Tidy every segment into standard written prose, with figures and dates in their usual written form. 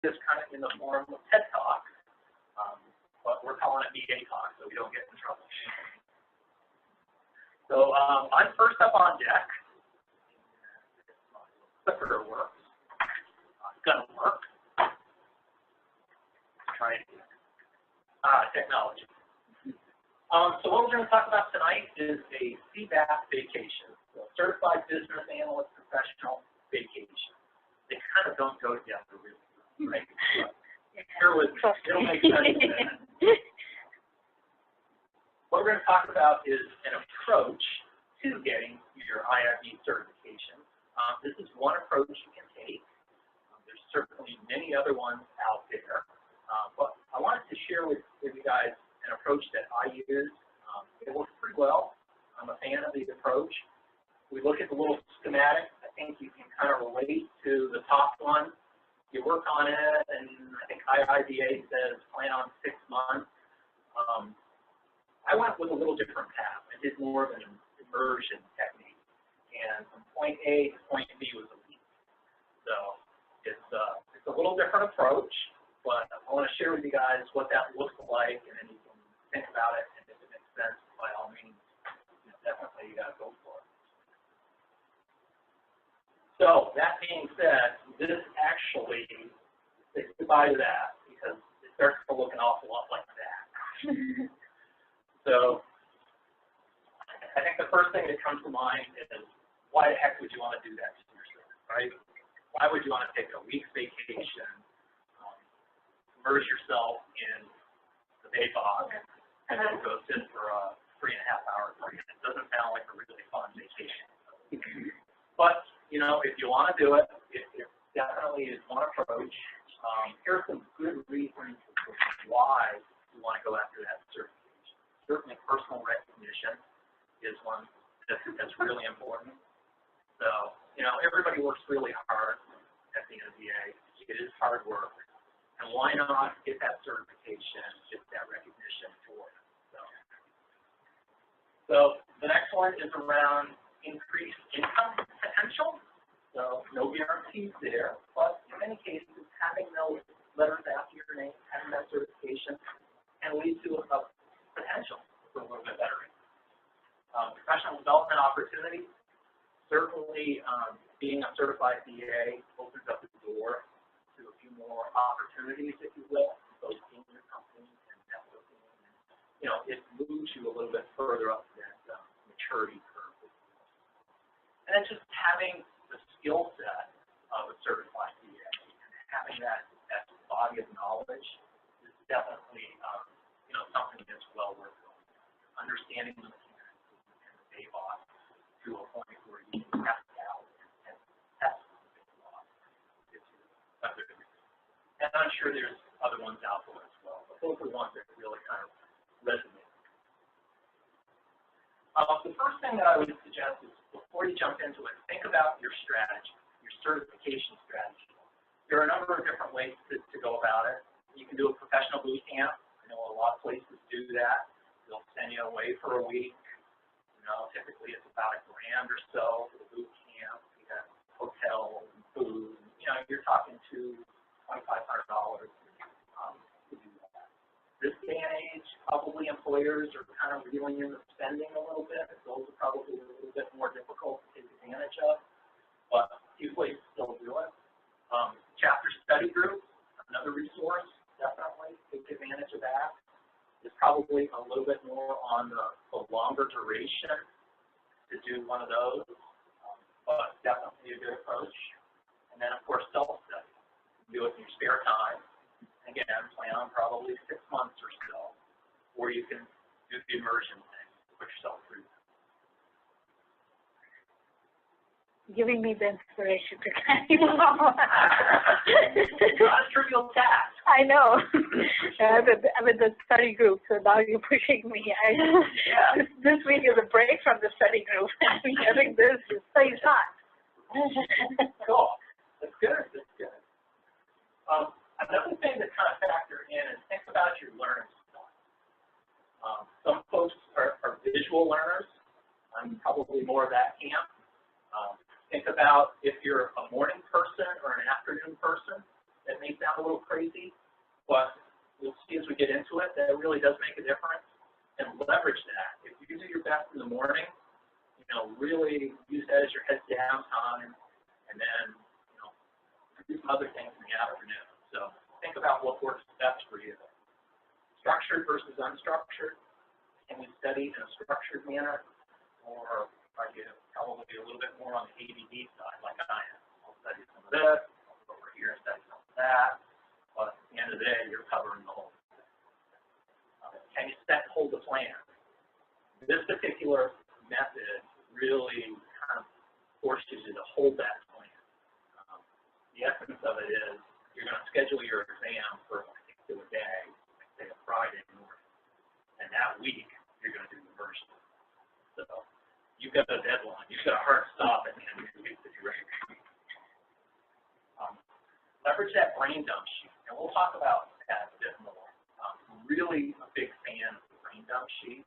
this kind of in the form of TED Talk, but we're calling it VA Talk so we don't get in trouble. So I'm first up on deck. Clicker works. It's gonna work. Try it again. Technology. So what we're going to talk about tonight is a CBAP vacation, so Certified Business Analyst Professional Vacation. They kind of don't go together really, right? Bear with me. It'll make sense. What we're going to talk about is an approach to getting your IIB certification. This is one approach you can take. There's certainly many other ones out there, but I wanted to share with you guys an approach that I use. It works pretty well. I'm a fan of the approach. We look at the little schematic. I think you can kind of relate to the top one. You work on it, and I think IIBA says plan on 6 months. I went with a little different path. I did more of an immersion technique, and from point A to point B was a week. So it's a little different approach, but I want to share with you guys what that looks like, and then you can think about it, and if it makes sense, by all means, definitely you got to go for it. So that being said, this actually, say goodbye to that, because it starts to look an awful lot like that. So I think the first thing that comes to mind is, why the heck would you want to do that to yourself, right? Why would you want to take a week's vacation, immerse yourself in the bay bog, and then go sit for a 3.5-hour break? It doesn't sound like a really fun vacation. But, if you want to do it, it definitely is one approach. Here's some good reasons why you want to go after that certification. Certainly personal recognition is one that's really important. So, everybody works really hard at the NBA. It is hard work. And why not get that certification, get that recognition for it? So the next one is around increased income potential. So no guarantees there, but in many cases, having those letters after your name, having that certification, can lead to a potential for a little bit better income. Professional development opportunities. Certainly, being a certified BA opens up the door to a few more opportunities, if you will, both in your company and networking. And, it moves you a little bit further up that maturity curve. And then just having the skill set of a certified BA and having that body of knowledge is definitely, something that's well worth going. Understanding the mechanics and the day boss to a point where you can test out and test the day boss. And I'm sure there's other ones out there as well, but those are the ones that really kind of resonate. The first thing that I would suggest is, before you jump into it, think about your strategy, your certification strategy. There are a number of different ways to go about it. You can do a professional boot camp. I know a lot of places do that. They'll send you away for a week. Typically it's about $1,000 or so for the boot camp. You got hotel and food. You're talking to $2,500 to do that. This day and age, probably employers are kind of reeling in the spending a little bit. Those are probably a little bit more difficult to take advantage of, but a few places still do it. Chapter study group, another resource, definitely take advantage of that. It's probably a little bit more on the longer duration to do one of those, but definitely a good approach. And then, of course, self-study. Do it in your spare time. Again, plan on probably 6 months or so, or you can do the immersion thing, put yourself through that. Giving me the inspiration to kind of Not a trivial task. I know. I'm in the study group, so now you're pushing me. This week is a break from the study group. I think this is so hot. Cool. That's good. That's good. Another thing to kind of factor in is think about your learning style. Some folks are visual learners. I'm probably more of that camp. Think about if you're a morning person or an afternoon person. At It may sound a little crazy, but you'll see as we get into it that it really does make a difference. And leverage that. If you do your best in the morning, you know, really use that as your heads down time, and then, you know, do some other things in the afternoon. So think about what works best for you. Structured versus unstructured. Can you study in a structured manner, or are you probably a little bit more on the ADD side, like I am? I'll study some of this, I'll go over here and study some of that, but at the end of the day, you're covering the whole thing. Can you set and hold the plan? This particular method really kind of forces you to hold that plan. The essence of it is you're going to schedule your exam for a particular day, like say a Friday morning, and that week you're going to do the version. So you've got a deadline, you've got a hard stop at the end of the week that you're ready. Leverage that brain dump sheet, and we'll talk about that a bit more. Really a big fan of the brain dump sheet,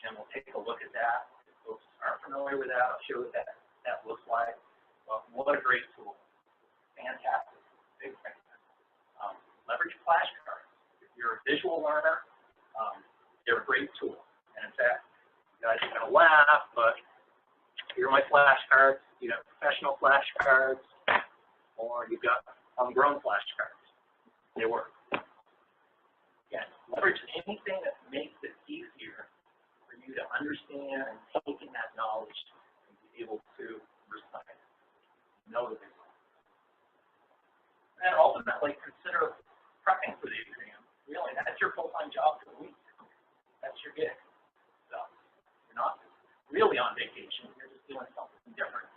and we'll take a look at that. If folks aren't familiar with that, I'll show you what that looks like. What a great tool. Fantastic. Big fan. Leverage flashcards. If you're a visual learner, they're a great tool. And in fact, you guys are going to laugh, but here are my flashcards. You have professional flashcards, or you've got homegrown flashcards. They work. Again, leverage anything that makes it easier for you to understand and take in that knowledge and be able to recite it, know the result. And ultimately, consider prepping for the exam. Really, that's your full-time job for the week. That's your gig. So you're not really on vacation. You're just doing something different.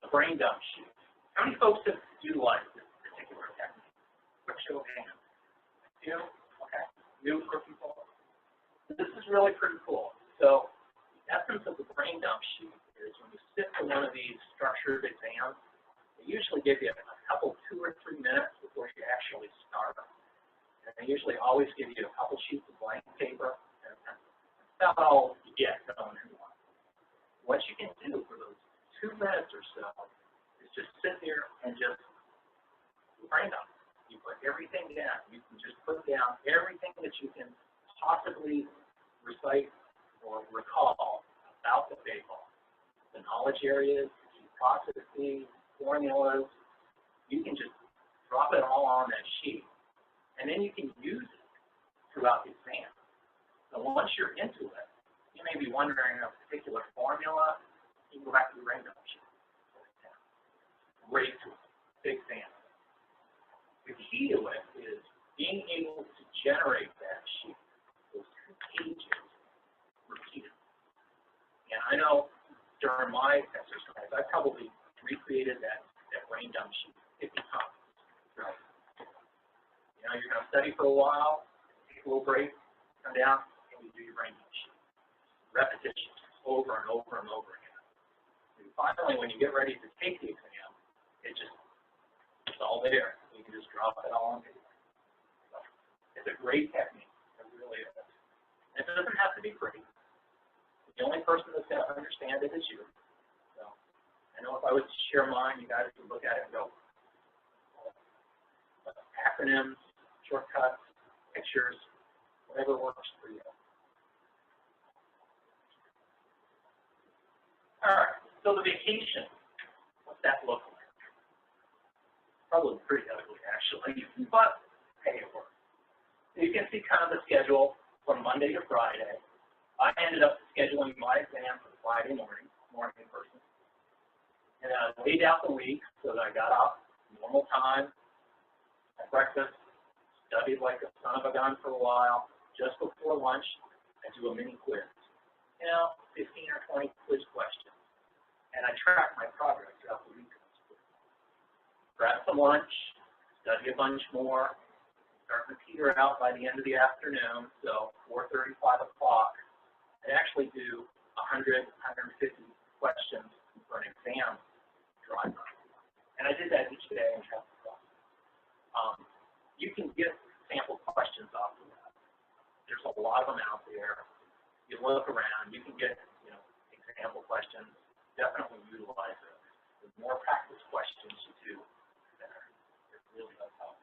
The brain dump sheet. How many folks have utilized this particular technique? Quick show of hands. Two? Okay. New for people? This is really pretty cool. So the essence of the brain dump sheet is when you sit for one of these structured exams, they usually give you a couple, 2 or 3 minutes before you actually start them. And they usually always give you a couple sheets of blank paper and a pencil. That's all you get going into one. What you can do for those 2 minutes or so is just sit there and just brain dump. You put everything down. You can just put down everything that you can possibly recite or recall about the baseball. The knowledge areas, the key processes, formulas. You can just drop it all on that sheet, and then you can use it throughout the exam. So once you're into it, you may be wondering a particular formula. You can go back to the brain dump sheet. Great tool. Big fan. The key to it is being able to generate that sheet, those 2 pages, repeatedly. And I know during my exercise, I probably recreated that brain dump sheet 50 times. Right? You know, you're going to study for a while, take a little break, come down, and you do your brain dump sheet. Repetition, over and over and over again. And finally, when you get ready to take the exam, it's all there. You can just drop it all on paper. So it's a great technique. It really is. And it doesn't have to be pretty. The only person that's going to understand it is you. So I know if I was to share mine, you guys would look at it and go, acronyms, shortcuts, pictures, whatever works for you. All right. So the vacation, what's that look like? Probably pretty ugly, actually, but hey, it works. So you can see kind of the schedule from Monday to Friday. I ended up scheduling my exam for Friday morning person. And I laid out the week so that I got up normal time, had breakfast, studied like a son of a gun for a while. Just before lunch, I do a mini quiz. You know, 15 or 20 quiz questions. And I track my progress throughout the week. Grab some lunch, study a bunch more, start to peter out by the end of the afternoon, so 4:30, 5 o'clock. I actually do 100, 150 questions for an exam driver. And I did that each day in half the class. You can get sample questions off of that. There's a lot of them out there. You look around, you can get, you know, example questions. Definitely utilize it. The more practice questions you do, the better. It really does help.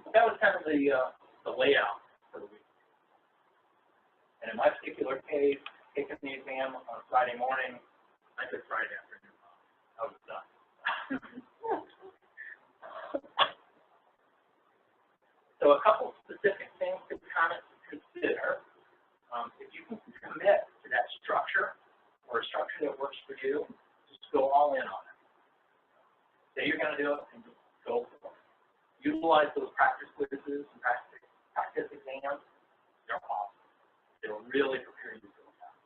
But that was kind of the layout for the week. And in my particular case, taking the exam on Friday morning, I took Friday afternoon off. I was done. So a couple specific things to kind of consider. If you can commit to that structure or a structure that works for you, just go all in on it. Say you're going to do it and just go for it. Utilize those practice quizzes and practice exams. They're awesome. They'll really prepare you for the test.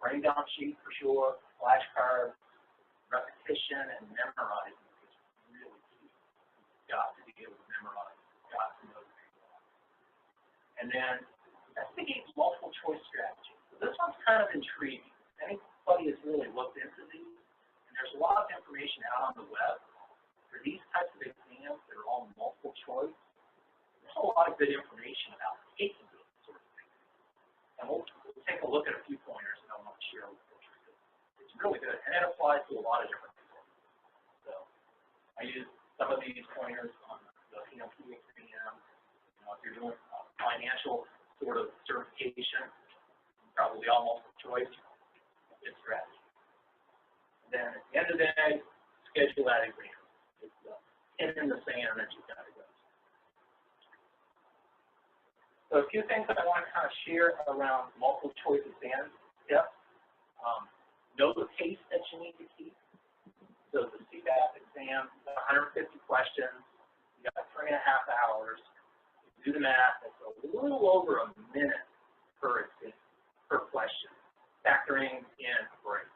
Writing down sheet for sure, flashcards, repetition, and memorizing is really key. You've got to be able to memorize. You've got to know the people. And then investigate multiple choice strategy. So this one's kind of intriguing. Anybody has really looked into these, and there's a lot of information out on the web. For these types of exams that are all multiple choice, there's a lot of good information about taking those sort of things. And we'll take a look at a few pointers that I want to share with you. It's really good, and it applies to a lot of different people. So I use some of these pointers on the PMP exam. You know, if you're doing financial sort of certification, probably all multiple choice, good strategy. And then at the end of the day, schedule that exam. It's the pin in the sand that you've got to go. So a few things that I want to kind of share around multiple choice exams. Yep. Know the pace that you need to keep. So the CBAP exam, 150 questions, you got 3.5 hours. Do the math, it's a little over a minute per exam, per question, factoring in a break.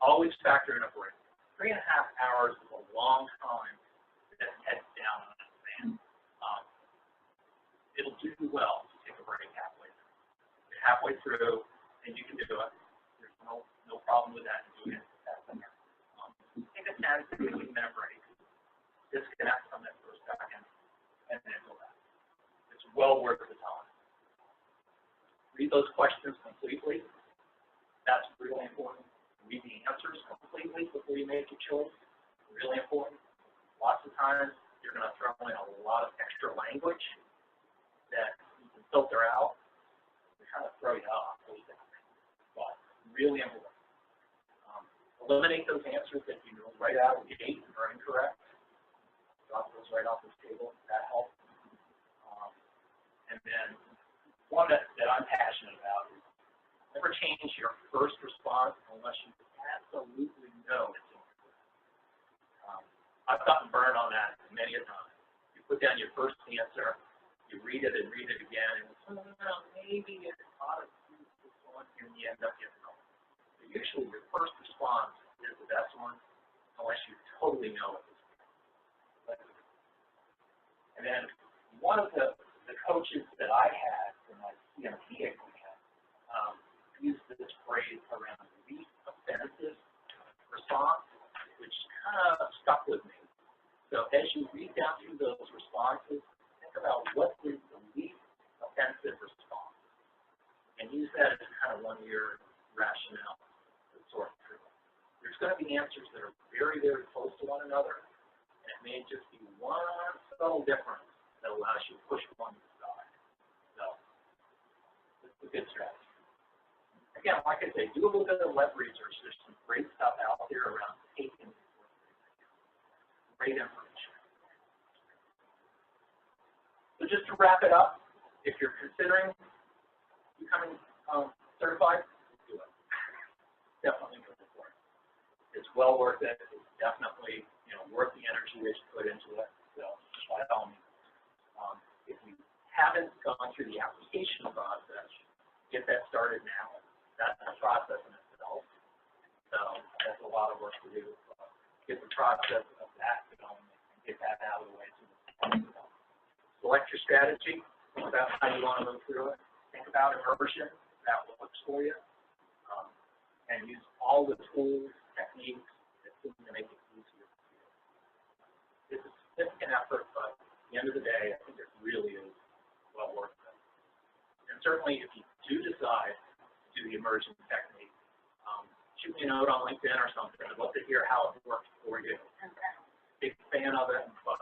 Always factor in a break. 3.5 hours is a long time to head down on an exam. It'll do well to take a break halfway through. You're halfway through, and you can do it. There's no problem with that. Doing it. Take a 10 to 15-minute break. Disconnect from it for a second, and then go back. It's well worth the time. Read those questions completely. That's really important. Read the answers completely before you make your choice. Really important. Lots of times, you're going to throw in a lot of extra language that you can filter out to kind of throw you off. But really important. Eliminate those answers that you know right out of the gate are incorrect. Drop those right off the table. That helps. And then one that I'm passionate about is never change your first response unless you absolutely know it's incorrect. I've gotten burned on that many a time. You put down your first answer, you read it and read it again, and maybe it's not this one, and you end up getting wrong. So usually your first response is the best one unless you totally know it. And then one of the coaches that I had for my PMP exam used this phrase around least offensive response, which kind of stuck with me. So as you read down through those responses, think about what is the least offensive response, and use that as kind of one of your rationale to sort through. There's going to be answers that are very, very close to one another, and it may just be one subtle difference that allows you to push one to the side. So, this is a good strategy. Again, like I say, do a little bit of web research. There's some great stuff out there around taking great information. So just to wrap it up, if you're considering becoming certified, do it. Definitely go for it. It's well worth it. It's definitely worth the energy that you put into it. So by all means. If you haven't gone through the application process, get that started now. That's a process in itself. So that's a lot of work to do. Get the process of that going and get that out of the way. Select your strategy. Think about how you want to move through it. Think about immersion. That works for you. And use all the tools, techniques that seem to make it easier for you. It's a significant effort, but at the end of the day, I think it really is well worth it. And certainly, if you do decide to do the immersion technique, shoot shoot me a note on LinkedIn or something. I'd love to hear how it works for you. Okay. Big fan of it, but